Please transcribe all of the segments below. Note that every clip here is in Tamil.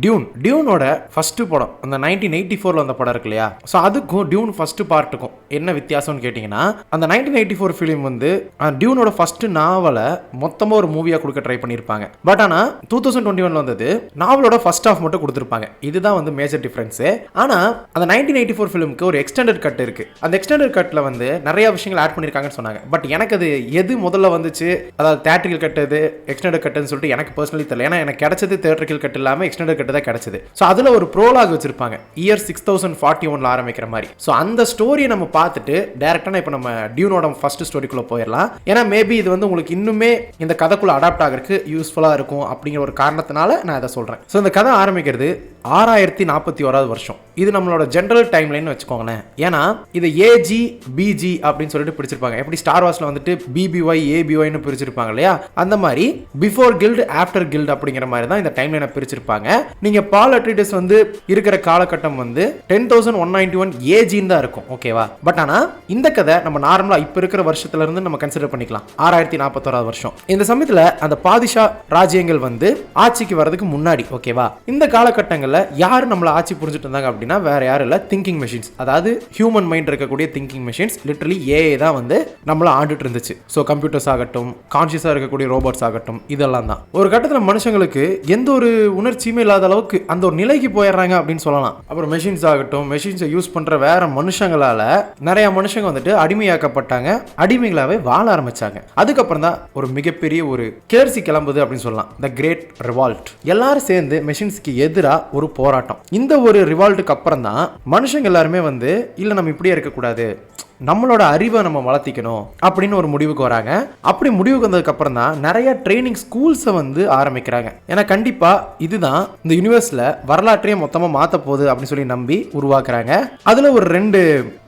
டியூனோட ஃபர்ஸ்ட் படம் அந்த 1984 வந்த படம் இருக்கு இல்லையா, ஸோ அதுக்கும் டியூன் ஃபர்ஸ்ட் பார்ட்டுக்கும் என்ன வித்தியாசம்னு கேட்டிங்கன்னா, அந்த 1984 ஃபிலிம் வந்து டியூனோட ஃபர்ஸ்ட் நாவலை மொத்தமாக ஒரு மூவியாக கொடுக்க ட்ரை பண்ணியிருப்பாங்க. பட் ஆனால் 2021 வந்தது நாவலோட ஃபர்ஸ்ட் ஹாஃப் மட்டும் கொடுத்துருப்பாங்க. இதுதான் வந்து மேஜர் டிஃப்ரென்ஸு. ஆனால் அந்த 1984 ஃபிலிமுக்கு ஒரு எக்ஸ்டெண்டட் கட் இருக்கு. அந்த எக்ஸ்டெண்டட் கட்டில் வந்து நிறைய விஷயங்கள் ஆட் பண்ணியிருக்காங்கன்னு சொன்னாங்க. பட் எனக்கு அது எது முதல்ல வந்துச்சு, அதாவது தேட்டரிக்கல் கட் எது எக்ஸ்டெண்டட் கட்டுன்னு சொல்லிட்டு எனக்கு பர்சனலி தெரியல. ஏன்னா எனக்கு கிடைச்சது தேட்டரிக்கல் கட் இல்லாமல் எக்ஸ்டெண்டட் கட்டு தான் கிடைச்சது. ஸோ அதில் ஒரு ப்ரோலாக் வச்சிருப்பாங்க, இயர் 6041 ஆரம்பிக்கிற மாதிரி. ஸோ அந்த ஸ்டோரியை நம்ம பார்த்துட்டு டேரக்டாக இப்போ நம்ம டியூனோட ஃபர்ஸ்ட் ஸ்டோரிக்குள்ள போயிடலாம். ஏன்னா மேபி இது வந்து உங்களுக்கு இன்னுமே இந்த கதைக்குள்ள அடாப்ட் ஆகிறதுக்கு யூஸ்ஃபுல்லாக இருக்கும் அப்படிங்கிற ஒரு காரணத்தினால நான் இதை சொல்கிறேன். ஸோ இந்த கதை ஆரம்பிக்கிறது 6041 வருஷம். இது நம்மளோட ஜென்ரல் டைம் லைன் வச்சுக்கோங்களேன். ஏன்னா இது ஏஜி பிஜி அப்படின்னு சொல்லிட்டு பிரிச்சிருப்பாங்க. எப்படி ஸ்டார் வார்ஸ்ல வந்துட்டு பிபிஒய் ஏபிஒய்னு பிரிச்சிருப்பாங்க இல்லையா, அந்த மாதிரி பிஃபோர் கில்டு ஆஃப்டர் கில்டு அப்படிங்கிற மாதிரி தான் இந்த டைம் லைனை பிரிச்சிருப்பாங்க. நீங்க பால் அட்ரிடஸ் வந்து இருக்கிற காலகட்டம் வந்து 10191 ஏஜின்னு தான் இருக்கும், ஓகேவா. பட் ஆனா இந்த கதை நம்ம நார்மலா இப்ப இருக்கிற வருஷத்துல இருந்து நம்ம கன்சிடர் பண்ணிக்கலாம், 6041 வருஷம். இந்த சமயத்துல அந்த பாதிஷா ராஜ்யங்கள் வந்து ஆட்சிக்கு வர்றதுக்கு முன்னாடி, ஓகேவா. இந்த காலகட்டங்கள்ல யாரு நம்மள ஆட்சி புரிஞ்சுட்டு இருந்தாங்க அப்படின்னா வேற யாரும் இல்ல, திங்கிங் மெஷின்ஸ். அதாவது ஹியூமன் மைண்ட் இருக்கக்கூடிய திங்கிங் மெஷின்ஸ், லிட்டரலி ஏஐ தான் வந்து நம்மள ஆண்டுட்டு இருந்துச்சு. ஸோ கம்ப்யூட்டர்ஸ் ஆகட்டும், கான்சியஸா இருக்கக்கூடிய ரோபோட்ஸ் ஆகட்டும், இதெல்லாம் தான். ஒரு கட்டத்தில் மனுஷங்களுக்கு எந்த ஒரு உணர்ச்சியுமே இல்லாத அளவுக்கு அந்த ஒரு நிலைக்கு போயிடுறாங்க அப்படின்னு சொல்லலாம். அப்புறம் மெஷின்ஸ் ஆகட்டும், மெஷின்ஸை யூஸ் பண்ற வேற மனுஷங்களால நிறைய மனுஷங்க வந்துட்டு அடிமையாக்கப்பட்டாங்க, அடிமைகளாவே வாழ ஆரம்பிச்சாங்க. அதுக்கப்புறம் தான் ஒரு மிகப்பெரிய ஒரு கிளர்ச்சி கிளம்புது அப்படின்னு சொல்லலாம், த கிரேட் ரிவால்ட். எல்லாரும் சேர்ந்து மெஷின்ஸ்க்கு எதிராக ஒரு போராட்டம். இந்த ஒரு ரிவால்ட்டுக்கு அப்புறம் தான் மனுஷங்க எல்லாருமே வந்து இல்ல நம்ம இப்படியே இருக்கக்கூடாது, நம்மளோட அறிவை நம்ம வளர்த்திக்கணும் அப்படின்னு ஒரு முடிவுக்கு வராங்க. அப்படி முடிவுக்கு வந்ததுக்கு அப்புறம் தான் நிறைய ட்ரைனிங் ஸ்கூல்ஸை வந்து ஆரம்பிக்கிறாங்க. ஏன்னா கண்டிப்பா இதுதான் இந்த யூனிவர்ஸ்ல வரலாற்றையே மொத்தமா மாத்த போகுது அப்படின்னு சொல்லி நம்பி உருவாக்குறாங்க. அதுல ஒரு 2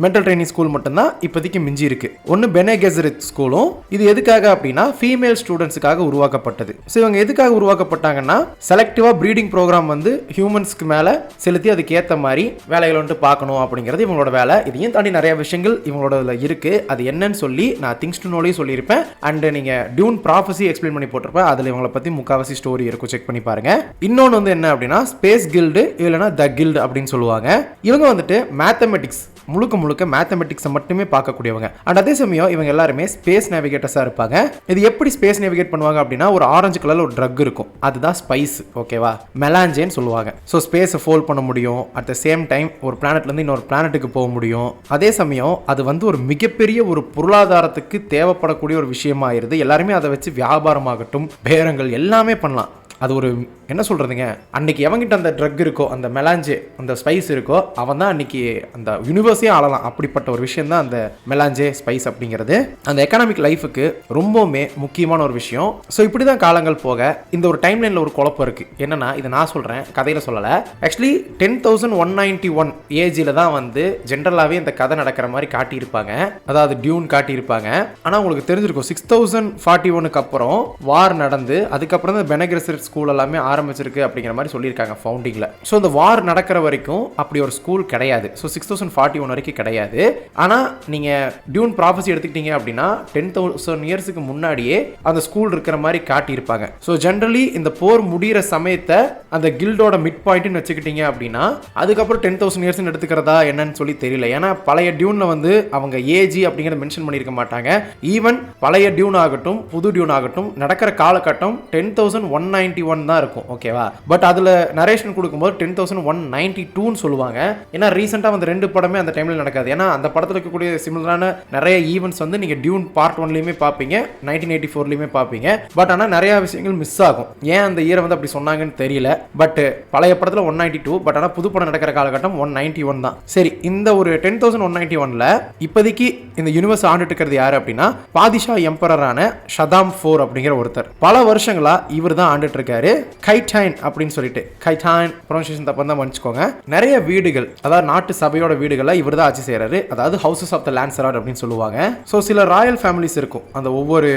மென்டல் ட்ரைனிங் ஸ்கூல் மட்டும்தான் இப்போதைக்கு மிஞ்சி இருக்கு. ஒன்னு பெனே கெசரித் ஸ்கூலும். இது எதுக்காக அப்படின்னா ஃபீமேல் ஸ்டூடெண்ட்ஸுக்காக உருவாக்கப்பட்டது. ஸோ இவங்க எதுக்காக உருவாக்கப்பட்டாங்கன்னா, செலக்டிவா ப்ரீடிங் ப்ரோக்ராம் வந்து ஹியூமன்ஸ்க்கு மேல செலுத்தி அதுக்கு ஏற்ற மாதிரி வேலைகள் வந்துட்டு பார்க்கணும் அப்படிங்கிறது இவங்களோட வேலை. இதையும் தாண்டி நிறைய விஷயங்கள் இருக்கு. அது என்னன்னு சொல்லி நான் திங்ஸ் டு நோலயே சொல்லியிருப்பேன். அண்ட் நீங்க டியூன் ப்ராஃபஸி எக்ஸ்பிளைன் பண்ணி போட்டிருப்பேன். அதுல இவங்களை பத்தி முக்காவாசி ஸ்டோரி இருக்கும், செக் பண்ணி பாருங்க. இன்னொன்று வந்து என்ன அப்படின்னா ஸ்பேஸ் கில்டு இல்லைன்னா த கில்டு அப்படின்னு சொல்லுவாங்க. இவங்க வந்துட்டு மேத்தமெட்டிக்ஸ், முழுக்க மேத்தமெட்டிக்ஸை மட்டுமே பார்க்கக்கூடியவங்க. அண்ட் அதே சமயம் இவங்க எல்லாருமே ஸ்பேஸ் நேவிகேட்டர்ஸாக இருப்பாங்க. இது எப்படி ஸ்பேஸ் நேவிகேட் பண்ணுவாங்க அப்படின்னா, ஒரு ஆரஞ்சு கலர்ல ஒரு ட்ரக் இருக்கும், அதுதான் ஸ்பைஸ், ஓகேவா, மெலாஞ்சேன்னு சொல்லுவாங்க. ஸோ ஸ்பேஸை ஃபோல்ட் பண்ண முடியும், அட் த சேம் டைம் ஒரு பிளானட்லேருந்து இன்னொரு பிளானட்டுக்கு போக முடியும். அதே சமயம் அது வந்து ஒரு மிகப்பெரிய ஒரு பொருளாதாரத்துக்கு தேவைப்படக்கூடிய ஒரு விஷயமா ஆயிருது. எல்லாருமே அதை வச்சு வியாபாரமாகட்டும், பேரங்கள் எல்லாமே பண்ணலாம். அது ஒரு என்ன சொல்றதுங்க, அன்னைக்கு எவங்கிட்ட அந்த ட்ரக் இருக்கோ, அந்த மெலாஞ்சே, அந்த ஸ்பைஸ் இருக்கோ, அவன் தான் அன்னைக்கு அந்த யூனிவர்ஸே ஆளலாம். அப்படிப்பட்ட ஒரு விஷயம் தான் அந்த மெலாஞ்சே ஸ்பைஸ் அப்படிங்கிறது. அந்த எக்கனாமிக் லைஃபுக்கு ரொம்பவுமே முக்கியமான ஒரு விஷயம். ஸோ இப்படி தான் காலங்கள் போக இந்த ஒரு டைம் லைனில் ஒரு குழப்பம் இருக்கு. என்னன்னா, இதை நான் சொல்றேன், கதையில சொல்லலை. ஆக்சுவலி 10191 ஏஜில் தான் வந்து ஜென்ரலாகவே இந்த கதை நடக்கிற மாதிரி காட்டியிருப்பாங்க, அதாவது டியூன் காட்டியிருப்பாங்க. ஆனால் உங்களுக்கு தெரிஞ்சிருக்கும் 6041க்கு அப்புறம் வார் நடந்து அதுக்கப்புறம் தான் பெனே கெசரித் ஸ்கூல் எல்லாமே ஆரம்பிச்சிருக்கு அப்படிங்கிற மாதிரி சொல்லியிருக்காங்க ஃபவுண்டிங்ல. ஸோ இந்த வார் நடக்கிற வரைக்கும் அப்படி ஒரு ஸ்கூல் கிடையாது. ஸோ 6041 வரைக்கும் கிடையாது. ஆனால் நீங்க டியூன் ப்ராஃபஸி எடுத்துக்கிட்டீங்க அப்படின்னா 10,000 இயர்ஸுக்கு முன்னாடியே அந்த ஸ்கூல் இருக்கிற மாதிரி காட்டியிருப்பாங்க. ஸோ ஜென்ரலி இந்த போர் முடிகிற சமயத்தை அந்த கில்டோட மிட் பாயிண்ட்னு வச்சுக்கிட்டீங்க அப்படின்னா, அதுக்கப்புறம் 10,000 இயர்ஸ் எடுத்துக்கிறதா என்னன்னு சொல்லி தெரியல. ஏன்னா பழைய டியூன்ல வந்து அவங்க ஏஜி அப்படிங்கிறத மென்ஷன் பண்ணியிருக்க மாட்டாங்க. ஈவன் பழைய டியூன் ஆகட்டும் புது டியூன் ஆகட்டும் நடக்கிற காலகட்டம் 10,191 தான் இருக்கும், ஓகேவா. பட் அதுல நரேஷன் கொடுக்கும்போது 10,192 சொல்லுவாங்க. ஏன்னா ரீசெண்டா வந்து 2 படமே அந்த டைம்ல நடக்காது. ஏன்னா அந்த படத்துல இருக்கக்கூடிய சிமிலரான நிறைய ஈவெண்ட்ஸ் வந்து நீங்க டியூன் பார்ட் 1லயுமே பார்ப்பீங்க, 1984லயுமே பார்ப்பீங்க. பட் ஆனா நிறைய விஷயங்கள் மிஸ் ஆகும். ஏன் அந்த இயரை வந்து அப்படி சொன்னாங்கன்னு தெரியல. பட் பழைய படத்துல 192, பட் ஆனா புது படம் நடக்கிற காலகட்டம் 191 தான். சரி, இந்த ஒரு 10,191ல இப்போதைக்கு இந்த யூனிவர்ஸ் ஆண்டுட்டு இருக்கிறது யாரு அப்படின்னா, பாதிஷா எம்பரரான ஷதாம் 4 அப்படிங்கிற ஒருத்தர். பல வருஷங்களா இவர் தான் ஆண்டுட்டு இருக்காரு. கைடைன் அப்படின்னு சொல்லிட்டு, கைடைன் ப்ரொனன்சியேஷன் தப்பா தான் மன்னிச்சுக்கோங்க. நிறைய வீடுகள், அதாவது நாட்டு சபையோட வீடுகளை இவர் தான் ஆட்சி செய்யறாரு. அதாவது ஹவுசஸ் ஆஃப் த லான்சராட் அப்படின்னு சொல்லுவாங்க. ஸோ சில ராயல் ஃபேமிலிஸ் இருக்கும் அந்த ஒவ்வொரு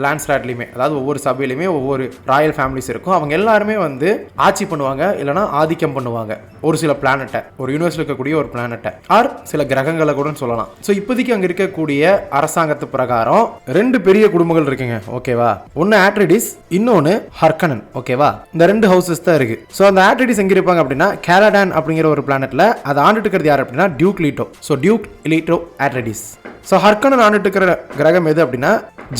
லான்சராட்லையுமே, அதாவது ஒவ்வொரு சபையிலுமே ஒவ்வொரு ராயல் ஃபேமிலிஸ் இருக்கும். அவங்க எல்லாருமே வந்து ஆட்சி பண்ணுவாங்க, இல்லைனா ஆதிக்கம் பண்ணுவாங்க ஒரு சில பிளானட்டை, ஒரு யூனிவர்ஸ்ல இருக்கக்கூடிய ஒரு பிளானட்டை, ஆர் சில கிரகங்களை கூட சொல்லலாம். ஸோ இப்போதைக்கு அங்க இருக்கக்கூடிய அரசாங்கத்து பிரகாரம் 2 பெரிய குடும்பங்கள் இருக்குங்க, ஓகேவா. ஒன்னு ஆட்ரிடிஸ், இன்னொன்னு ஹர்கனன், ஓகே. ஓகேவா. இந்த 2 ஹவுசஸ் தான் இருக்கு. ஸோ அந்த ஆட்ரிடிஸ் எங்க இருப்பாங்க அப்படின்னா கேலடான் அப்படிங்கிற ஒரு பிளானட்ல அதை ஆண்டுட்டு இருக்கிறது யார் அப்படின்னா Duke Leto. So Duke Leto Atreides. So Harkonnen ஆண்டுட்டு இருக்கிற கிரகம் எது அப்படின்னா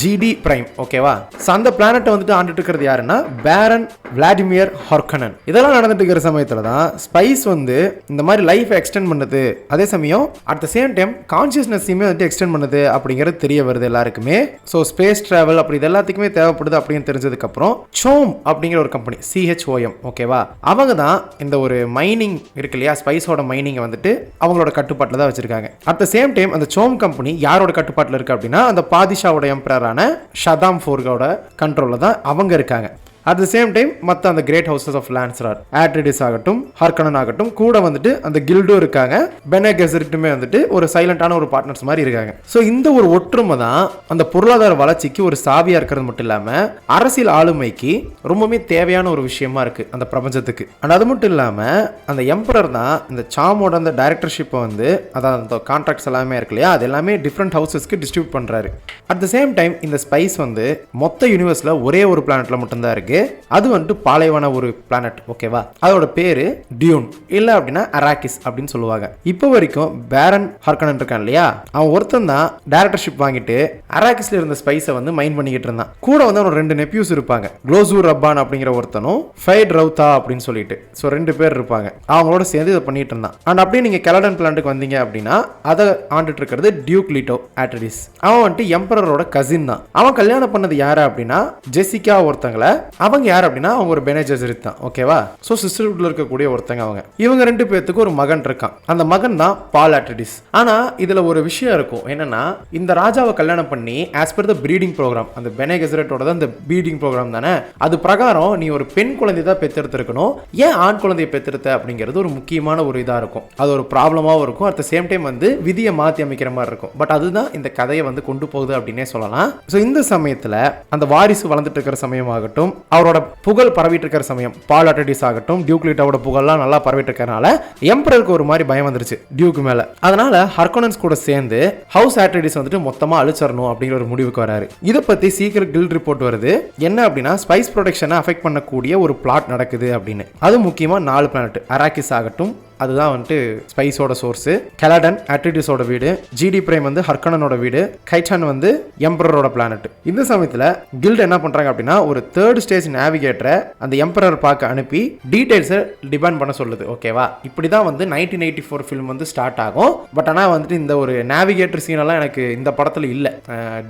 ஜிடி பிரைம். ஓகேவா. ஸோ அந்த பிளானட்டை வந்துட்டு ஆண்டுட்டு இருக்கிறது யாருன்னா பேரன் விளாடிமிர் ஹார்கனன். இதெல்லாம் நடந்துட்டு இருக்கிற சமயத்தில் தான் ஸ்பைஸ் வந்து இந்த மாதிரி லைஃப் எக்ஸ்டெண்ட் பண்ணுது, அதே சமயம் அட் த சேம் டைம் கான்சியஸ்னஸையுமே வந்துட்டு எக்ஸ்டெண்ட் பண்ணுது அப்படிங்கிறது தெரிய வருது எல்லாருக்குமே. ஸோ ஸ்பேஸ் டிராவல் அப்படி இது எல்லாத்துக்குமே தேவைப்படுது அப்படின்னு தெரிஞ்சதுக்கப்புறம் சோம் அப்படிங்கிற ஒரு கம்பெனி CHOM ஓகேவா, அவங்க தான் இந்த ஒரு மைனிங் இருக்கு இல்லையா, ஸ்பைஸோட மைனிங்கை வந்துட்டு அவங்களோட கட்டுப்பாட்டில் தான் வச்சிருக்காங்க. அட் த சேம் டைம் அந்த சோம் கம்பெனி யாரோட கட்டுப்பாட்டில் இருக்கு அப்படின்னா அந்த பாதிஷாவோட எம்பரரான ஷதாம் ஃபோர்கோட கண்ட்ரோலில் தான் அவங்க இருக்காங்க. அட் த சேம் டைம் மற்ற அந்த கிரேட் ஹவுசஸ் ஆஃப் லான்சரார் ஆட்ரிடிஸ் ஆகட்டும் ஹர்கனன் ஆகட்டும் கூட வந்துட்டு அந்த கில்டும் இருக்காங்க. பெனே கெசரிட்டுமே வந்துட்டு ஒரு சைலண்டான ஒரு பார்ட்னர்ஸ் மாதிரி இருக்காங்க. ஸோ இந்த ஒரு ஒற்றுமை தான் அந்த பொருளாதார வளர்ச்சிக்கு ஒரு சாவியா இருக்கிறது மட்டும் இல்லாமல் அரசியல் ஆளுமைக்கு ரொம்பவே தேவையான ஒரு விஷயமா இருக்கு அந்த பிரபஞ்சத்துக்கு. அண்ட் அது மட்டும் இல்லாமல் அந்த எம்பரர் தான் இந்த சாமோட அந்த டைரக்டர்ஷிப்பை வந்து அதாவது அந்த கான்ட்ராக்ட்ஸ் எல்லாமே இருக்கு இல்லையா, அது எல்லாமே டிஃப்ரெண்ட் ஹவுசஸ்க்கு டிஸ்ட்ரிபியூட் பண்றாரு. அட் த சேம் டைம் இந்த ஸ்பைஸ் வந்து மொத்த யூனிவர்ஸ்ல ஒரே ஒரு பிளானட்ல மட்டும்தான் இருக்கு. அது வந்துட்டு பாலைவன ஒரு பிளானட். ஓகேவா. அதோட பேரு டியூன் இல்ல அப்படின்னா அராக்கிஸ் அப்படின்னு சொல்லுவாங்க. இப்போ வரைக்கும் பேரன் ஹார்கனன் இருக்கான் இல்லையா, அவன் ஒருத்தன் தான் டைரக்டர்ஷிப் வாங்கிட்டு அராக்கிஸ்ல இருந்த ஸ்பைஸை வந்து மைன் பண்ணிக்கிட்டு இருந்தான். கூட வந்து அவனோட 2 நெப்யூஸ் இருப்பாங்க, க்ளோசூர் ரப்பான் அப்படிங்கிற ஒருத்தனும் ஃபைட் ரவுதா அப்படின்னு சொல்லிட்டு. ஸோ 2 பேர் இருப்பாங்க, அவங்களோட சேர்ந்து இதை பண்ணிட்டு இருந்தான். அண்ட் அப்படியே நீங்க கெலடன் பிளானட்டுக்கு வந்தீங்க அப்படின்னா அதை ஆண்டுட்டு இருக்கிறது டியூக் லீட்டோ ஆட்ரிடிஸ். அவன் வந்துட்டு எம்பரரோட கசின் தான். அவன் கல்யாணம் பண்ணது யாரு அப்படின்னா ஜெசிகா ஒருத்தங்களை. அவங்க யார் அப்படின்னா அவங்க ஒரு பெனே ஜெசரிட் தான். ஓகேவா. ஸோ சிஸ்டர்ஹுட்ல இருக்கக்கூடிய ஒருத்தங்க அவங்க. இவங்க 2 பேர்த்துக்கு ஒரு மகன் இருக்கான். அந்த மகன் தான் பால் ஆட்ரிடிஸ். ஆனா இதுல ஒரு விஷயம் இருக்கும் என்னன்னா, இந்த ராஜாவை கல்யாணம் பண்ணி as per the breeding program, அந்த பெனே கெசரிட்டோட தான் இந்த ப்ரீடிங் ப்ரோக்ராம் தானே, அது பிரகாரம் நீ ஒரு பெண் குழந்தை தான் பெற்றெடுத்திருக்கணும், ஏன் ஆண் குழந்தையை பெற்றெடுத்த அப்படிங்கிறது ஒரு முக்கியமான ஒரு இதா இருக்கும். அது ஒரு ப்ராப்ளமாவும் இருக்கும். அட் த சேம் டைம் வந்து விதியை மாற்றி அமைக்கிற மாதிரி இருக்கும். பட் அதுதான் இந்த கதையை வந்து கொண்டு போகுது அப்படின்னே சொல்லலாம். ஸோ இந்த சமயத்தில் அந்த வாரிசு வளர்ந்துட்டு இருக்கிற சமயமாகட்டும், அவரோட புகழ் பரவிட்டு இருக்கிற சமயம், பால் ஆட்ரிடிஸ் ஆகட்டும் டியூக் லீட்டோட புகழ்லாம் நல்லா பரவிட்டு இருக்கறனால எம்பரருக்கு ஒரு மாதிரி பயம் வந்துருச்சு டியூக் மேல. அதனால ஹர்கனன்ஸ் கூட சேர்ந்து ஹவுஸ் ஆட்ரிடிஸ் வந்துட்டு மொத்தமா அழிச்சிடணும் அப்படிங்கிற ஒரு முடிவுக்கு வராரு. இதை பத்தி சீக்கிரம் கில்ட் ரிப்போர்ட் வருது. என்ன அப்படின்னா ஸ்பைஸ் ப்ரொடக்ஷனை அஃபெக்ட் பண்ணக்கூடிய ஒரு பிளாட் நடக்குது அப்படின்னு. அது முக்கியமா 4 பிளானட் அராக்கிஸ் ஆகட்டும், அதுதான் வந்துட்டு ஸ்பைஸோட சோர்ஸ். கெலடன் ஆட்ரிடிஸோட வீடு, ஜிடி பிரைம் வந்து ஹர்கனனோட வீடு, கைட்டான் வந்து எம்பரரோட பிளானட். இந்த சமயத்தில் கில்ட் என்ன பண்றாங்க அப்படின்னா ஒரு 3rd ஸ்டேஜ் நேவிகேட்டரை அந்த எம்பரர் பார்க்க அனுப்பி டீடைல்ஸை டிபெண்ட் பண்ண சொல்லுது. ஓகேவா. இப்படி தான் வந்து 1984 ஃபிலிம் வந்து ஸ்டார்ட் ஆகும். பட் ஆனால் வந்துட்டு இந்த ஒரு நேவிகேட்டர் சீனெல்லாம் எனக்கு இந்த படத்தில் இல்லை,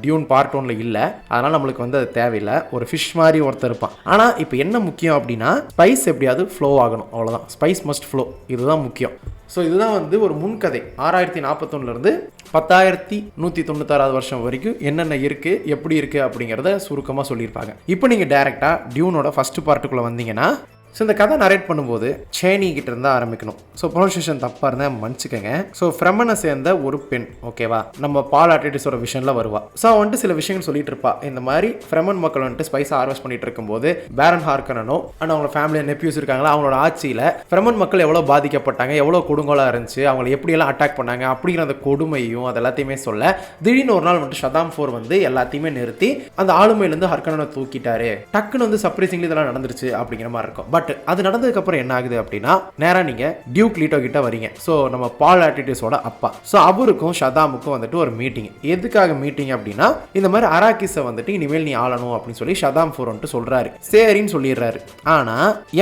டியூன் பார்ட் 1ல இல்லை. அதனால நம்மளுக்கு வந்து அது தேவையில்லை. ஒரு ஃபிஷ் மாதிரி ஒருத்தர் இருப்பான். ஆனால் இப்போ என்ன முக்கியம் அப்படின்னா ஸ்பைஸ் எப்படியாவது ஃப்ளோ ஆகணும், அவ்வளோதான். ஸ்பைஸ் மஸ்ட் ஃப்ளோ, இதுதான் முக்கியம். ஸோ இதுதான் வந்து ஒரு முன்கதை. 6041 10,196 வருஷம் வரைக்கும் என்னென்ன இருக்கு, எப்படி இருக்கு அப்படிங்கிறத சுருக்கமாக சொல்லியிருப்பாங்க. இப்போ நீங்கள் டைரக்டா டியூனோட ஃபர்ஸ்ட் பார்ட்டுக்குள்ள வந்தீங்கன்னா, ஸோ இந்த கதை நரேட் பண்ணும்போது சேனி கிட்ட இருந்தா ஆரம்பிக்கணும். ஸோ ப்ரொனன்சியேஷன் தப்பாக இருந்தால் மன்னிச்சுக்கங்க. ஸோ ஃப்ரெமனை சேர்ந்த ஒரு பெண். ஓகேவா. நம்ம பால் ஆட்ரிடிஸோட விஷயம்ல வருவா. ஸோ வந்துட்டு சில விஷயங்கள் சொல்லிட்டு இருப்பா. இந்த மாதிரி ஃப்ரெமன் மக்கள் வந்துட்டு ஸ்பைஸை ஹார்வெஸ்ட் பண்ணிட்டு இருக்கும்போது பேரன் ஹார்கனனோ அண்ட் அவங்க ஃபேமிலி நெப்யூஸ் இருக்காங்களா, அவங்களோட ஆட்சியில் ஃப்ரெமன் மக்கள் எவ்வளோ பாதிக்கப்பட்டாங்க, எவ்வளோ கொடுங்கோலாக இருந்துச்சு, அவங்களை எப்படியெல்லாம் அட்டாக் பண்ணாங்க அப்படிங்கிற அந்த கொடுமையும் அது எல்லாத்தையுமே சொல்ல, திடீர்னு ஒரு நாள் வந்துட்டு ஷதாம் ஃபோர் வந்து எல்லாத்தையுமே நிறுத்தி அந்த ஆளுமையிலேருந்து ஹர்கனனை தூக்கிட்டாரு. டக்குன்னு வந்து சர்ப்ரைசிங்லி இதெல்லாம் நடந்துருச்சு அப்படிங்கிற மாதிரி இருக்கும். பட் அது நடந்ததுக்கு அப்புறம் என்ன ஆகுது அப்படின்னா, நேரா நீங்க டியூக் லீட்டோ கிட்ட வரீங்க. ஸோ நம்ம பால் ஆட்ரிடிஸோட அப்பா. ஸோ அவருக்கும் ஷதாமுக்கும் வந்துட்டு ஒரு மீட்டிங். எதுக்காக மீட்டிங் அப்படின்னா, இந்த மாதிரி அராக்கிஸை வந்துட்டு இனிமேல் நீ ஆளணும் அப்படின்னு சொல்லி ஷதாம் ஃபோர் வந்துட்டு சொல்றாரு. சரின்னு சொல்லிடுறாரு. ஆனா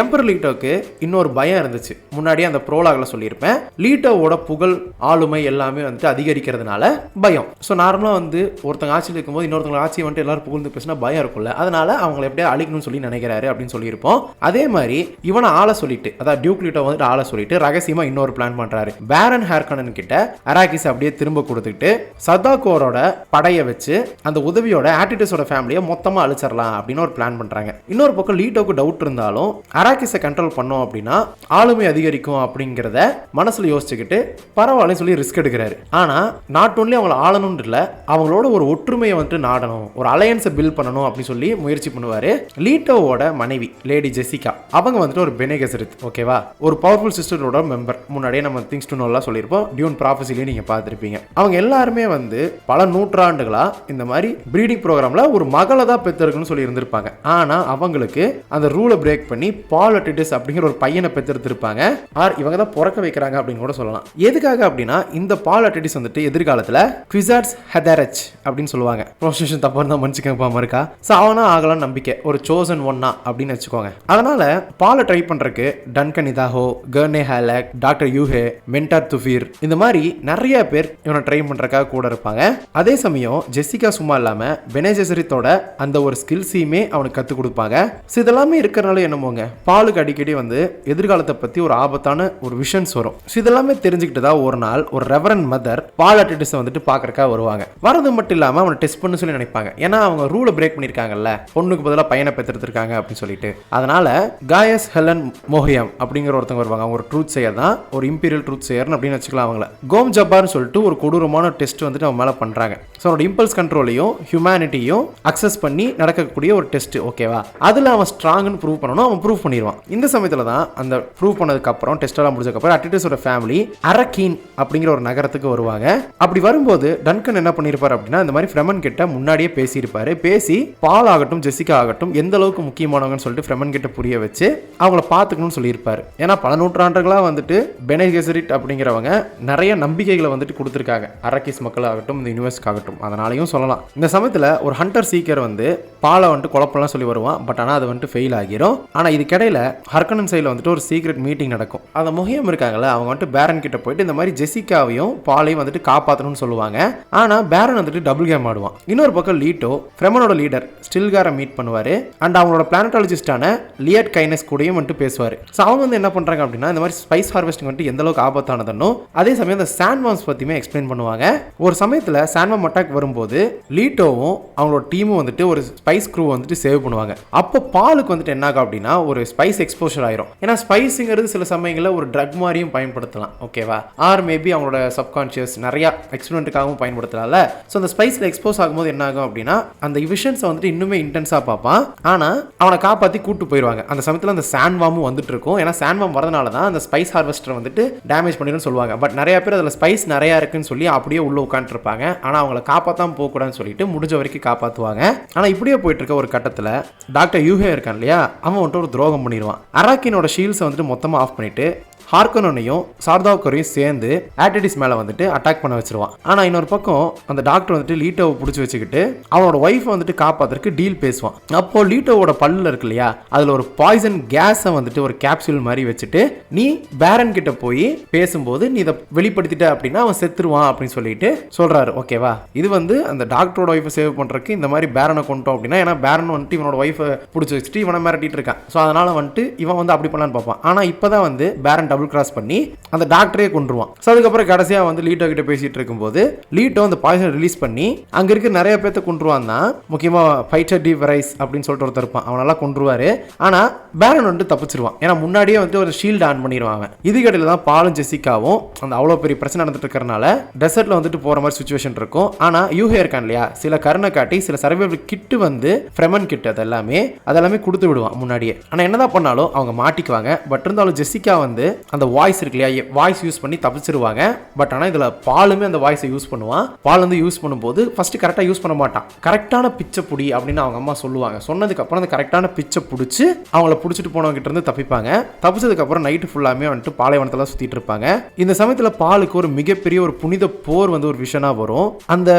எம்பரர் லீட்டோக்கு இன்னொரு பயம் இருந்துச்சு. முன்னாடியே அந்த ப்ரோலாக்ல சொல்லியிருப்பேன், லீட்டோவோட புகழ் ஆளுமை எல்லாமே வந்துட்டு அதிகரிக்கிறதுனால பயம். ஸோ நார்மலா வந்து ஒருத்தங்க ஆட்சியில் இருக்கும்போது இன்னொருத்தவங்க ஆட்சியை வந்துட்டு எல்லாரும் புகழ்ந்து பேசினா பயம் இருக்கும்ல, அதனால அவங்களை எப்படியா அழிக்கணும்னு சொல்லி நினைக்கிறாரு அப்படின்னு சொல்லியிருப்போம். அதே மாதிரி இவனை ஆளை சொல்லிட்டு, அதாவது டியூக் லீட்டோ வந்துட்டு ஆளை சொல்லிட்டு ரகசியமா இன்னொரு பிளான் பண்றாரு. பேரன் ஹார்கனன் கிட்ட அராக்கிஸ் அப்படியே திரும்ப கொடுத்துட்டு சதாகோரோட படையை வச்சு அந்த உதவியோட ஆட்ரிடிஸோட ஃபேமிலியை மொத்தமா அழிச்சிடலாம் அப்படின்னு ஒரு பிளான் பண்றாங்க. இன்னொரு பக்கம் லீட்டோக்கு டவுட் இருந்தாலும் அராக்கிஸை கண்ட்ரோல் பண்ணோம் அப்படின்னா ஆளுமை அதிகரிக்கும் அப்படிங்கிறத மனசுல யோசிச்சுக்கிட்டு பரவாயில்ல சொல்லி ரிஸ்க் எடுக்கிறாரு. ஆனா நாட் ஒன்லி அவங்களை ஆளணும்னு இல்லை, அவங்களோட ஒரு ஒற்றுமையை வந்துட்டு நாடணும், ஒரு அலையன்ஸை பில்ட் பண்ணணும் அப்படின்னு சொல்லி முயற்சி பண்ணுவாரு. லீட்டோவோட மனைவி லேடி ஜெசிகா அவங்க வந்துட்டு ஒரு பெனே கெசரித், ஓகேவா, ஒரு பவர்ஃபுல் சிஸ்டரோட மெம்பர். முன்னாடியே நம்ம திங்ஸ் டு நோலாம் சொல்லியிருப்போம், டியூன் ப்ராஃபஸிலேயே நீங்க பார்த்துருப்பீங்க. அவங்க எல்லாருமே வந்து பல நூற்றாண்டுகளா இந்த மாதிரி ப்ரீடிங் ப்ரோக்ராம்ல ஒரு மகளை தான் பெற்றெடுக்கணும்னு சொல்லி இருந்திருப்பாங்க. ஆனா அவங்களுக்கு அந்த ரூலை பிரேக் பண்ணி பால் அட்டிடிஸ் அப்படிங்கிற ஒரு பையனை பெற்றெடுத்திருப்பாங்க. ஆர் இவங்க தான் பிறக்க வைக்கிறாங்க அப்படின்னு கூட சொல்லலாம். எதுக்காக அப்படின்னா இந்த பால் அட்டிடிஸ் வந்துட்டு எதிர்காலத்தில் குவிசார்ட்ஸ் ஹெதரச் அப்படின்னு சொல்லுவாங்க. ப்ரொனன்சியேஷன் தப்பா இருந்தா மன்னிச்சுக்கங்க இருக்கா. ஸோ அவனா ஆகலாம் நம்பிக்கை, ஒரு சோசன் ஒன்னா அப்படின்னு வச்சுக்கோங்க. அதனால பாலை ட்ரை பண்றதுக்கு டன்கன் இதாஹோ, கர்னே ஹேலக், டாக்டர் யூஹே, மென்டார் துஃபீர் இந்த மாதிரி நிறைய பேர் இவனை ட்ரை பண்றதுக்காக கூட இருப்பாங்க. அதே சமயம் ஜெசிகா சும்மா இல்லாம பெனே கெசரித்தோட அந்த ஒரு ஸ்கில்ஸையுமே அவனுக்கு கற்றுக் கொடுப்பாங்க. ஸோ இதெல்லாமே இருக்கிறனால என்னமோங்க பாலுக்கு அடிக்கடி வந்து எதிர்காலத்தை பற்றி ஒரு ஆபத்தான ஒரு விஷன்ஸ் வரும். ஸோ இதெல்லாமே தெரிஞ்சுக்கிட்டு தான் ஒரு நாள் ஒரு ரெவரண்ட் மதர் பால் அட்டிடிஸை வந்துட்டு பார்க்கறக்காக வருவாங்க. வரது மட்டும் இல்லாமல் அவனை டெஸ்ட் பண்ண சொல்லி நினைப்பாங்க. ஏன்னா அவங்க ரூலை பிரேக் பண்ணியிருக்காங்கல்ல, பொண்ணுக்கு பதிலாக பையனை பெற்றிருக்காங்க அப்படின்னு சொல்லிட்டு. அதனால காயஸ் ஹெலன் மோஹியம் அப்படிங்கிற ஒருத்தவங்க வருவாங்க. அவங்க ஒரு ட்ரூத் சேயர் தான், ஒரு இம்பீரியல் ட்ரூத் சேயர் அப்படின்னு வச்சுக்கலாம். அவங்கள கோம் ஜப்பார்னு சொல்லிட்டு ஒரு கொடூரமான டெஸ்ட் வந்துட்டு அவன் மேலே பண்ணுறாங்க. ஸோ அவனோட இம்பல்ஸ் கண்ட்ரோலையும் ஹியூமனிட்டியும் அக்சஸ் பண்ணி நடக்கக்கூடிய ஒரு டெஸ்ட், ஓகேவா. அதில் அவன் ஸ்ட்ராங்னு ப்ரூவ் பண்ணணும், அவன் ப்ரூவ் பண்ணிடுவான். இந்த சமயத்தில் தான் அந்த ப்ரூவ் பண்ணதுக்கு அப்புறம் டெஸ்ட் எல்லாம் முடிஞ்சதுக்கப்புறம் அட்டிடிஸோட ஃபேமிலி அரக்கீன் அப்படிங்கிற ஒரு நகரத்துக்கு வருவாங்க. அப்படி வரும்போது டன்கன் என்ன பண்ணியிருப்பார் அப்படின்னா இந்த மாதிரி ஃப்ரெமன் கிட்ட முன்னாடியே பேசியிருப்பாரு. பேசி பால் ஆகட்டும் ஜெசிகா ஆகட்டும் எந்த அளவுக்கு முக்கியமானவங்கன்னு சொல்லிட்டு ஃப்ரெமன் கிட்ட புரிய வச்சு அவங்கள பார்த்துக்கணும்னு சொல்லியிருப்பாரு. ஏன்னா பல நூற்றாண்டுகளாக வந்துட்டு பெனே கெசரிட் அப்படிங்கிறவங்க நிறைய நம்பிக்கைகளை வந்துட்டு கொடுத்துருக்காங்க அரக்கிஸ் மக்கள் ஆகட்டும் இந்த யூனிவர்ஸ்க்கு ஆகட்டும். அதனாலையும் சொல்லலாம். இந்த சமயத்தில் ஒரு ஹண்டர் சீக்கர் வந்து பாலை வந்துட்டு குழப்பம்லாம் சொல்லி வருவான். பட் ஆனால் அது வந்துட்டு ஃபெயில் ஆகிரும். ஆனால் இதுக்கிடையில ஹர்கனன் சைடில் வந்துட்டு ஒரு சீக்ரெட் மீட்டிங் நடக்கும். அந்த முகியம் இருக்காங்கல்ல, அவங்க வந்துட்டு பேரன் கிட்ட போயிட்டு இந்த மாதிரி ஜெசிகாவையும் பாலையும் வந்துட்டு காப்பாற்றணும்னு சொல்லுவாங்க. ஆனால் பேரன் வந்துட்டு டபுள் கேம் ஆடுவான். இன்னொரு பக்கம் லீட்டோ ஃப்ரெமனோட லீடர் ஸ்டில்காரை மீட் பண்ணுவார். அண்ட் அவங்களோட பிளானட்டாலஜிஸ்டான லியட் கைனஸ் கூடயும் வந்துட்டு பேசுவார். ஸோ அவங்க வந்து என்ன பண்ணுறாங்க அப்படின்னா இந்த மாதிரி ஸ்பைஸ் ஹார்வெஸ்டிங் வந்துட்டு எந்த அளவுக்கு ஆபத்தானதுன்னு அதே சமயம் இந்த சாண்ட்வாம்ஸ் பற்றியுமே எக்ஸ்பிளைன் பண்ணுவாங்க. ஒரு சமயத்தில் சாண்ட்வாம் அட்டாக் வரும்போது லீட்டோவும் அவங்களோட டீமும் வந்துட்டு ஒரு ஸ்பைஸ் க்ரூ வந்துட்டு சேவ் பண்ணுவாங்க. அப்போ பாலுக்கு வந்துட்டு என்ன ஆகும் அப்படின்னா ஒரு ஸ்பைஸ் எக்ஸ்போஷர் ஆயிரும். ஏன்னா ஸ்பைஸுங்கிறது சில சமயங்களில் ஒரு ட்ரக் மாதிரியும் பயன்படுத்தலாம், ஓகேவா. ஆர் மேபி அவங்களோட சப்கான்ஷியஸ் நிறைய எக்ஸ்பெரிமெண்ட்டுக்காகவும் பயன்படுத்தலாம்ல. ஸோ அந்த ஸ்பைஸில் எக்ஸ்போஸ் ஆகும்போது என்ன ஆகும் அப்படின்னா அந்த விஷன்ஸை வந்துட்டு இன்னுமே இன்டென்ஸாக பார்ப்பான். ஆனால் அவனை காப்பாற்றி கூட்டு போயிடுவாங்க. அந்த சமயத்தில் அந்த சாண்ட்வாமும் வந்துட்டு இருக்கும். ஏன்னா சாண்ட்வாம் வரதுனால தான் அந்த ஸ்பைஸ் ஹார்வெஸ்டர் வந்துட்டு டேமேஜ் பண்ணிடும்னு சொல்லுவாங்க. பட் நிறைய பேர் அதில் ஸ்பைஸ் நிறையா இருக்குன்னு சொல்லி அப்படியே உள்ள உட்காந்துருப்பாங்க. ஆனால் அவங்கள காப்பாற்றாம போகக்கூடாதுன்னு சொல்லிட்டு முடிஞ்ச வரைக்கும் காப்பாற்றுவாங்க. ஆனால் இப்படியே போயிட்டு இருக்க ஒரு கட்டத்தில் டாக்டர் யூஹே இருக்கான் இல்லையா, அவன் வந்துட்டு ஒரு துரோகம் பண்ணிடுவான். அராக்கினோட ஷீல்ஸை வந்துட்டு மொத்தமாக ஆஃப் பண்ணிட்டு ஹார்கனனையும் சார்தாவுக்கரையும் சேர்ந்து ஆட்டிடிஸ் மேலே வந்துட்டு அட்டாக் பண்ண வச்சிருவான். ஆனால் இன்னொரு பக்கம் அந்த டாக்டர் வந்துட்டு லீட்டோவை பிடிச்சி வச்சுக்கிட்டு அவனோட ஒய்ஃபை வந்துட்டு காப்பாற்றுறதுக்கு டீல் பேசுவான். அப்போ லீட்டோவோட பல்லில் இருக்கு இல்லையா, அதில் ஒரு பாய்சன் கேஸை வந்துட்டு ஒரு கேப்சூல் மாதிரி வச்சுட்டு நீ பேரன் கிட்ட போய் பேசும்போது நீ இதை வெளிப்படுத்திட்ட அப்படின்னா அவன் செத்துருவான் அப்படின்னு சொல்லிட்டு சொல்றாரு, ஓகேவா. இது வந்து அந்த டாக்டரோட ஒய்ஃபை சேவ் பண்ணுறதுக்கு இந்த மாதிரி பேரனை கொண்டோம் அப்படின்னா, ஏன்னா பேரன் வந்துட்டு இவனோட ஒய்ஃபை பிடிச்சி வச்சுட்டு இவனை மிரட்டிட்டு இருக்கான். ஸோ அதனால வந்துட்டு இவன் வந்து அப்படி பண்ணலான்னு பார்ப்பான். ஆனால் இப்போதான் வந்து பேரன் டபுள் கிராஸ் பண்ணி அந்த டாக்டரே கொன்றுவான். ஸோ அதுக்கப்புறம் கடைசியாக வந்து லீட்டோ கிட்ட பேசிட்டு இருக்கும்போது லீட்டோ அந்த பாய்சன் ரிலீஸ் பண்ணி அங்கே இருக்க நிறைய பேர்த்த கொன்றுவான் தான். முக்கியமாக ஃபைட்டர் டி வெரைஸ் அப்படின்னு சொல்லிட்டு ஒருத்தர் இருப்பான், அவனெல்லாம் கொன்றுவாரு. ஆனால் பேரன் வந்துட்டு தப்பிச்சிருவான். ஏன்னா முன்னாடியே வந்து ஒரு ஷீல்டு ஆன் பண்ணிடுவாங்க. இதுக்கடையில் தான் பாலும் ஜெசிகாவும் அந்த அவ்வளோ பெரிய பிரச்சனை நடந்துட்டு இருக்கிறனால டெசர்ட்ல வந்துட்டு போகிற மாதிரி சுச்சுவேஷன் இருக்கும். ஆனால் யூஹே இருக்கான் இல்லையா, சில கருணை காட்டி சில சர்வைவல் கிட்டு வந்து ஃப்ரெமன் கிட் அதெல்லாமே கொடுத்து விடுவான் முன்னாடியே. ஆனால் என்னதான் பண்ணாலும் அவங்க மாட்டிக்குவாங்க. பட் இருந்தாலும் ஜெசிகா வந்து அந்த வாய்ஸ் இருக்கு இல்லையா, வாய்ஸ் யூஸ் பண்ணி தப்பிச்சிருவாங்க. பட் ஆனால் இதில் பாலுமே அந்த வாய்ஸை யூஸ் பண்ணுவான். பால் வந்து யூஸ் பண்ணும்போது ஃபர்ஸ்ட் கரெக்டாக யூஸ் பண்ண மாட்டான். கரெக்டான பிச்சை புடி அப்படின்னு அவங்க அம்மா சொல்லுவாங்க. சொன்னதுக்கு அப்புறம் அந்த கரெக்டான பிச்சை பிடிச்சி அவங்கள பிடிச்சிட்டு போனவங்க கிட்ட இருந்து தப்பிப்பாங்க. தப்பிச்சதுக்கு அப்புறம் நைட்டு ஃபுல்லாமே வந்துட்டு பாலைவனத்தில் சுற்றிட்டு இருப்பாங்க. இந்த சமயத்தில் பாலுக்கு ஒரு மிகப்பெரிய ஒரு புனித போர் வந்து ஒரு விஷனாக வரும். அந்த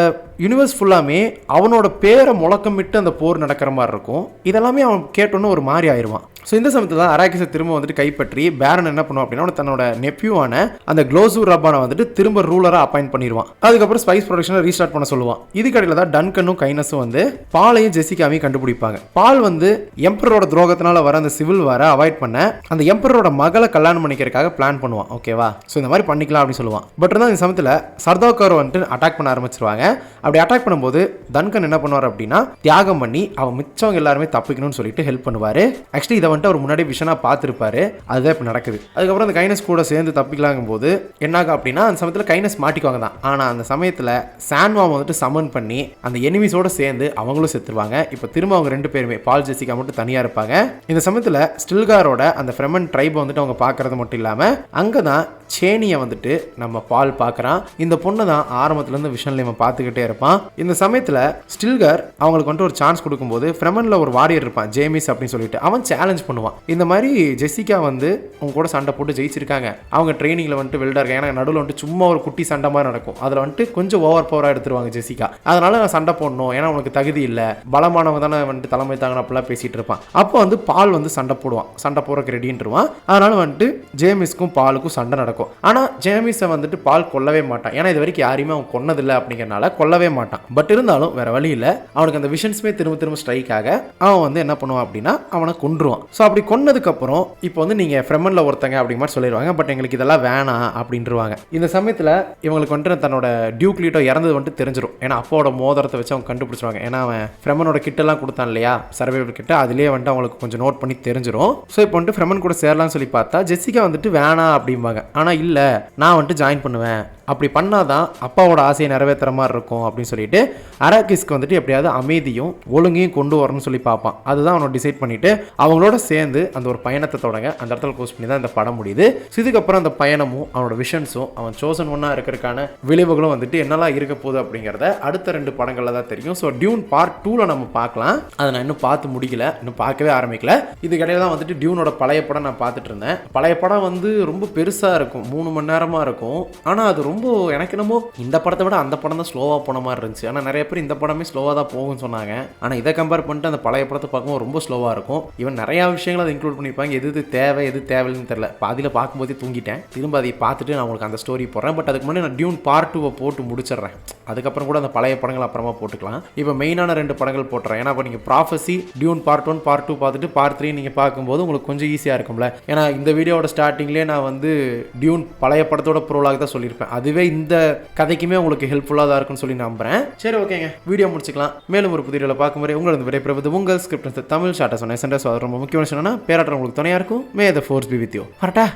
யூனிவர்ஸ் ஃபுல்லாமே அவனோட பேரை முழக்கமிட்டு அந்த போர் நடக்கிற மாதிரி இருக்கும். இதெல்லாமே அவன் கேட்டோன்னு ஒரு மாதிரி ஆயிடுவான். ஸோ இந்த சமயத்தில் தான் அராக்கிஸை திரும்ப வந்துட்டு கைப்பற்றி பேரன் என்ன பண்ணுவான் அப்படின்னா தன்னோட நெப்யூவான அந்த க்ளோசூர் ரப்பானை வந்துட்டு திரும்ப ரூலராக அப்பாயிண்ட் பண்ணிடுவான். அதுக்கப்புறம் ஸ்பைஸ் ப்ரொடக்ஷனை ரீஸ்டார்ட் பண்ண சொல்லுவான். இதுக்கடையில் தான் டன்கனும் கைனஸும் வந்து பாலையும் ஜெசிகாவையும் கண்டுபிடிப்பாங்க. பால் வந்து எம்பரோட துரோகத்தினால வர அந்த சிவில் வார அவாய்ட் பண்ண அந்த எம்பரோட மகளை கல்யாணம் பண்ணிக்கிறதுக்காக பிளான் பண்ணுவான், ஓகேவா. ஸோ இந்த மாதிரி பண்ணிக்கலாம் அப்படின்னு சொல்லுவான். பட் இருந்தால் இந்த சமயத்தில் சர்தாக்கர் வந்துட்டு அட்டாக் பண்ண ஆரம்பிச்சிருவாங்க. அப்படி அட்டாக் பண்ணும்போது தன்கன் என்ன பண்ணுவார் அப்படின்னா தியாகம் பண்ணி அவன் மிச்சவங்க எல்லாருமே தப்பிக்கணும்னு சொல்லிட்டு ஹெல்ப் பண்ணுவார். ஆக்சுவலி இதை வந்துட்டு அவர் முன்னாடி விஷனாக பார்த்துருப்பாரு. அதுதான் இப்போ நடக்குது. அதுக்கப்புறம் அந்த கைனஸ் கூட சேர்ந்து தப்பிக்கலாங்கும் போது என்னாகும் அப்படின்னா அந்த சமயத்தில் கைனஸ் மாட்டிக்குவாங்க தான். ஆனால் அந்த சமயத்தில் சாண்ட்வாம் வந்துட்டு சமன் பண்ணி அந்த எனிமிஸோட சேர்ந்து அவங்களும் செத்துருவாங்க. இப்போ திரும்ப அவங்க 2 பேருமே பால் ஜெசிகா மட்டும் தனியாக இருப்பாங்க. இந்த சமயத்தில் ஸ்டில்காரோட அந்த ஃப்ரெமன் ட்ரைபை வந்துட்டு அவங்க பார்க்கறது மட்டும் இல்லாமல் அங்கே தான் சேனியை வந்துட்டு நம்ம பால் பார்க்குறான். இந்த பொண்ணு தான் ஆரம்பத்துலேருந்து விஷனில் இவன் பார்த்துக்கிட்டே இருப்பான். இந்த சமயத்தில் ஸ்டில்கர் அவங்களுக்கு வந்துட்டு ஒரு சான்ஸ் கொடுக்கும்போது ஃப்ரெமனில் ஒரு வாரியர் இருப்பான் ஜேமிஸ் அப்படின்னு சொல்லிட்டு அவன் சேலஞ்ச் பண்ணுவான். இந்த மாதிரி ஜெசிகா வந்து அவங்க கூட சண்டை போட்டு ஜெயிச்சிருக்காங்க. அவங்க ட்ரைனிங்கில் வந்துட்டு வெல்டா இருக்காங்க. ஏன்னா நடுவில் வந்துட்டு சும்மா ஒரு குட்டி சண்டை மாதிரி நடக்கும். அதில் வந்துட்டு கொஞ்சம் ஓவர் பவராக எடுத்துருவாங்க ஜெசிகா. அதனால நான் சண்டை போடணும், ஏன்னா உனக்கு தகுதி இல்லை, பலமானவங்க தானே வந்துட்டு தலைமை தாங்க அப்படிலாம் பேசிட்டு இருப்பான். அப்போ வந்து பால் வந்து சண்டை போடுவான், சண்டை போடுறதுக்கு ரெடின்ட்டுருவான். அதனால வந்துட்டு ஜேமிஸ்க்கும் பாலுக்கும் சண்டை நடக்கும். ஆனால் ஜேமிஸை வந்துட்டு பால் கொல்லவே மாட்டான். ஏன்னா இது வரைக்கும் யாரையுமே அவன் கொன்னதில்லை அப்படிங்கிறனால கொல்லவே மாட்டான். பட் இருந்தாலும் வேற வழி இல்லை, அவனுக்கு அந்த விஷன்ஸுமே திரும்ப திரும்ப ஸ்ட்ரைக் ஆக அவன் வந்து என்ன பண்ணுவான் அப்படின்னா அவனை கொன்றுவான். ஸோ அப்படி கொன்னதுக்கப்புறம் இப்போ வந்து நீங்கள் ஃப்ரெமனில் ஒருத்தங்க அப்படி மாதிரி சொல்லிடுவாங்க. பட் எங்களுக்கு இதெல்லாம் வேணாம் அப்படின்ட்டுருவாங்க. இந்த சமயத்தில் இவங்களுக்கு வந்துட்டு தன்னோட டியூக் லீட்டோ இறந்தது வந்துட்டு தெரிஞ்சிடும். ஏன்னா அப்போட மோதிரத்தை வச்சு அவங்க கண்டுபிடிச்சிருவாங்க. ஏன்னா அவன் ஃப்ரெமனோட கிட்டெல்லாம் கொடுத்தான் இல்லையா சர்வைவல் கிட்ட, அதுலேயே வந்துட்டு அவங்களுக்கு கொஞ்சம் நோட் பண்ணி தெரிஞ்சிடும். ஸோ இப்போ வந்துட்டு ஃப்ரெமன் கூட சேரலாம்னு சொல்லி பார்த்தா ஜெசிகா வந்துட்டு வேணாம் அப்படிம்பாங்க. ஆனால் இல்லை, நான் வந்துட்டு ஜாயின் பண்ணுவேன், அப்படி பண்ணாதான் அப்பாவோட ஆசையை நிறைவேற்றுற மாதிரி இருக்கும் அப்படின்னு சொல்லிட்டு அராக்கிஸ்க்கு வந்துட்டு எப்படியாவது அமைதியும் ஒழுங்கையும் கொண்டு வரணும்னு சொல்லி பார்ப்பான். அதுதான் அவனோட டிசைட் பண்ணிட்டு அவங்களோட சேர்ந்து அந்த ஒரு பயணத்தை தொடங்க அந்த இடத்துல கோஸ் பண்ணி தான் இந்த படம் முடியுது. இதுக்கப்புறம் அந்த பயணமும் அவனோட விஷன்ஸும் அவன் சோசன் ஒன்னா இருக்கிறதுக்கான விளைவுகளும் வந்துட்டு என்னெல்லாம் இருக்க போகுது அப்படிங்கிறத அடுத்த 2 படங்கள்ல தான் தெரியும். ஸோ டியூன் பார்ட் 2ல நம்ம பார்க்கலாம். அதை நான் இன்னும் பார்த்து முடிக்கல, இன்னும் பார்க்கவே ஆரம்பிக்கல. இதுக்கிடையில தான் வந்துட்டு டியூனோட பழைய படம் நான் பார்த்துட்டு இருந்தேன். பழைய படம் வந்து ரொம்ப பெருசாக இருக்கும், 3 மணி நேரமாக இருக்கும். ஆனால் அது ரொம்ப எனக்கு என்னமோ இந்த படத்தை விட அந்த படம் தான் ஸ்லோவாக போன மாதிரி இருந்துச்சு. ஆனால் நிறைய பேர் இந்த படமே ஸ்லோவாக தான் போகும்னு சொன்னாங்க. ஆனால் இதை கம்பேர் பண்ணிட்டு அந்த பழைய படத்தை பார்க்கும்போது ரொம்ப ஸ்லோவாக இருக்கும். இவன் நிறையா விஷயங்கள் அதை இன்க்ளூட் பண்ணியிருப்பாங்க. எது தேவை எது தேவைன்னு தெரியல. பாதியில் பார்க்கும்போதே தூங்கிட்டேன். திரும்ப அதை பார்த்துட்டு நான் உங்களுக்கு அந்த ஸ்டோரி போடுறேன். பட் அதுக்கு முன்னாடி நான் டியூன் பார்ட் 2 போட்டு முடிச்சிடுறேன். அதுக்கப்புறம் கூட அந்த பழைய படங்கள் அப்புறமா போட்டுக்கலாம். இப்போ மெயினான 2 படங்கள் போட்டுறேன். ஏன்னா இப்போ நீங்கள் ப்ராஃபஸி டியூன் பார்ட் 1 பார்ட் 2 பார்த்துட்டு பார்ட் 3 நீங்கள் பார்க்கும்போது உங்களுக்கு கொஞ்சம் ஈஸியாக இருக்கும்ல. ஏன்னா இந்த வீடியோட ஸ்டார்டிங்லேயே நான் வந்து டியூன் பழைய படத்தோட ப்ரோலாக தான் சொல்லியிருப்பேன். அதுவே இந்த கதைக்குமே உங்களுக்கு ஹெல்ப்ஃபுல்லாக தான் இருக்குன்னு சொல்லி நம்புறேன். சரி, ஓகேங்க, வீடியோ முடிச்சுக்கலாம். மேலும் ஒரு புதிய வீடியோவில் பார்க்கும் வரை உங்களது விடைபெறுவது உங்கள் ஸ்கிரிப்ட் தமிழ் ஷார்ட்டா சொன்னேன். ரொம்ப முக்கியமான சொன்னா பேராட்டம் உங்களுக்கு துணையாக இருக்கும். May the force be with you. கரெக்டா?